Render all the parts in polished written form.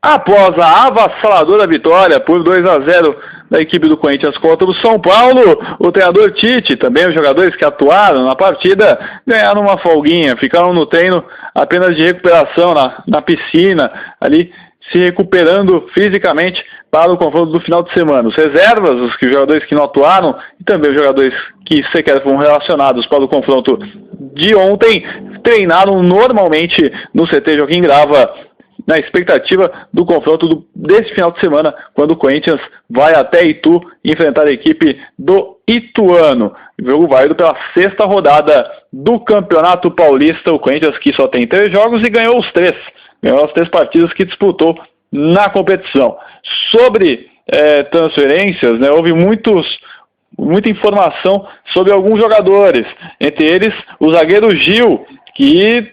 Após a avassaladora vitória por 2-0 da equipe do Corinthians contra o São Paulo, o treinador Tite, também os jogadores que atuaram na partida, ganharam uma folguinha, ficaram no treino apenas de recuperação na piscina, ali se recuperando fisicamente para o confronto do final de semana. Os reservas, os jogadores que não atuaram, e também os jogadores que sequer foram relacionados para o confronto de ontem, treinaram normalmente no CT Joaquim Grava, na expectativa do confronto desse final de semana, quando o Corinthians vai até Itu enfrentar a equipe do Ituano. Jogo válido pela 6ª rodada do Campeonato Paulista. O Corinthians, que só tem 3 jogos e ganhou os 3. Ganhou as 3 partidas que disputou na competição. Sobre transferências, né, houve muita informação sobre alguns jogadores. Entre eles, o zagueiro Gil, que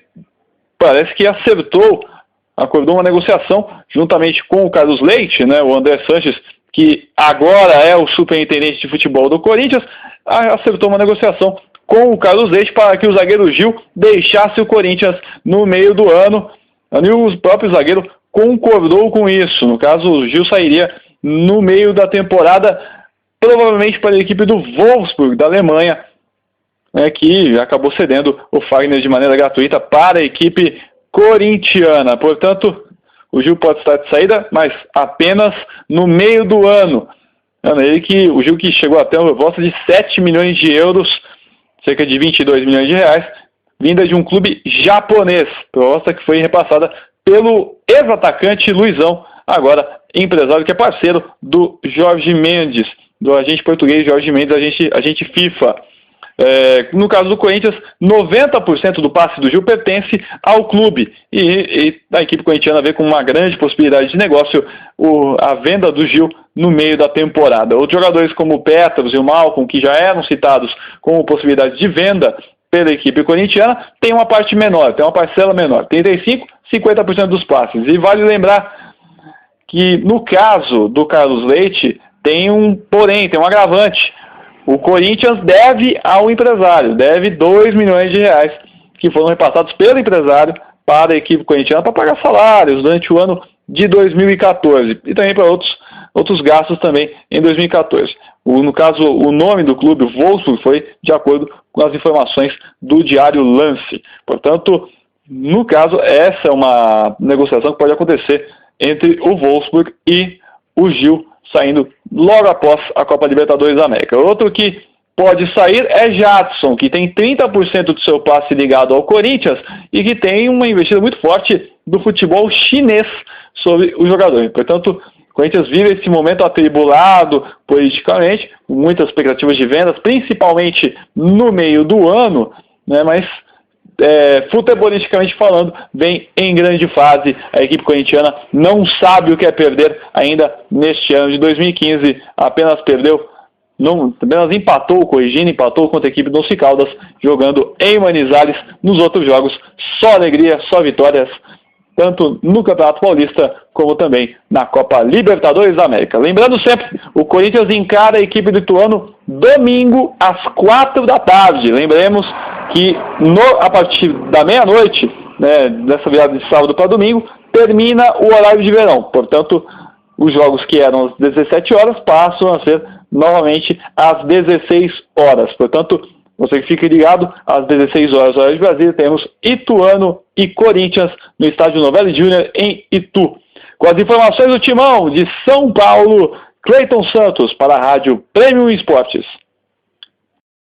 parece que acordou uma negociação juntamente com o Carlos Leite, né, o André Sanches, que agora é o superintendente de futebol do Corinthians, acertou uma negociação com o Carlos Leite para que o zagueiro Gil deixasse o Corinthians no meio do ano, e o próprio zagueiro concordou com isso. No caso, o Gil sairia no meio da temporada, provavelmente para a equipe do Wolfsburg, da Alemanha, né, que acabou cedendo o Fagner de maneira gratuita para a equipe corintiana. Portanto, o Gil pode estar de saída, mas apenas no meio do ano. O Gil que chegou até uma proposta de 7 milhões de euros, cerca de 22 milhões de reais, vinda de um clube japonês. Proposta que foi repassada pelo ex-atacante Luizão, agora empresário que é parceiro do Jorge Mendes, do agente português Jorge Mendes, agente FIFA. No caso do Corinthians, 90% do passe do Gil pertence ao clube, e a equipe corintiana vê com uma grande possibilidade de negócio a venda do Gil no meio da temporada. Outros jogadores como o Petros e o Malcom, que já eram citados como possibilidade de venda pela equipe corintiana, tem uma parte menor, tem uma parcela menor, 35%, 50% dos passes. E vale lembrar que no caso do Carlos Leite tem um agravante. O Corinthians deve ao empresário, deve 2 milhões de reais que foram repassados pelo empresário para a equipe corintiana para pagar salários durante o ano de 2014 e também para outros gastos também em 2014. No caso, o nome do clube, o Wolfsburg, foi de acordo com as informações do Diário Lance. Portanto, no caso, essa é uma negociação que pode acontecer entre o Wolfsburg e o Gil, saindo logo após a Copa Libertadores da América. Outro que pode sair é Jadson, que tem 30% do seu passe ligado ao Corinthians e que tem uma investida muito forte do futebol chinês sobre o jogador. Portanto, o Corinthians vive esse momento atribulado politicamente, com muitas expectativas de vendas, principalmente no meio do ano, né, mas futebolisticamente falando, vem em grande fase. A equipe corintiana não sabe o que é perder ainda neste ano de 2015, apenas empatou, corrigindo, empatou contra a equipe do Once Caldas, jogando em Manizales. Nos outros jogos, só alegria, só vitórias, tanto no Campeonato Paulista, como também na Copa Libertadores da América. Lembrando sempre, o Corinthians encara a equipe do Ituano domingo às 4 da tarde. Lembremos que a partir da meia-noite, né, dessa virada de sábado para domingo, termina o horário de verão. Portanto, os jogos que eram às 17 horas passam a ser novamente às 16 horas. Portanto, você que fica ligado, às 16 horas, horário de Brasília, temos Ituano e Corinthians no estádio Novelli Júnior em Itu. Com as informações do timão de São Paulo, Cleiton Santos para a Rádio Premium Esportes.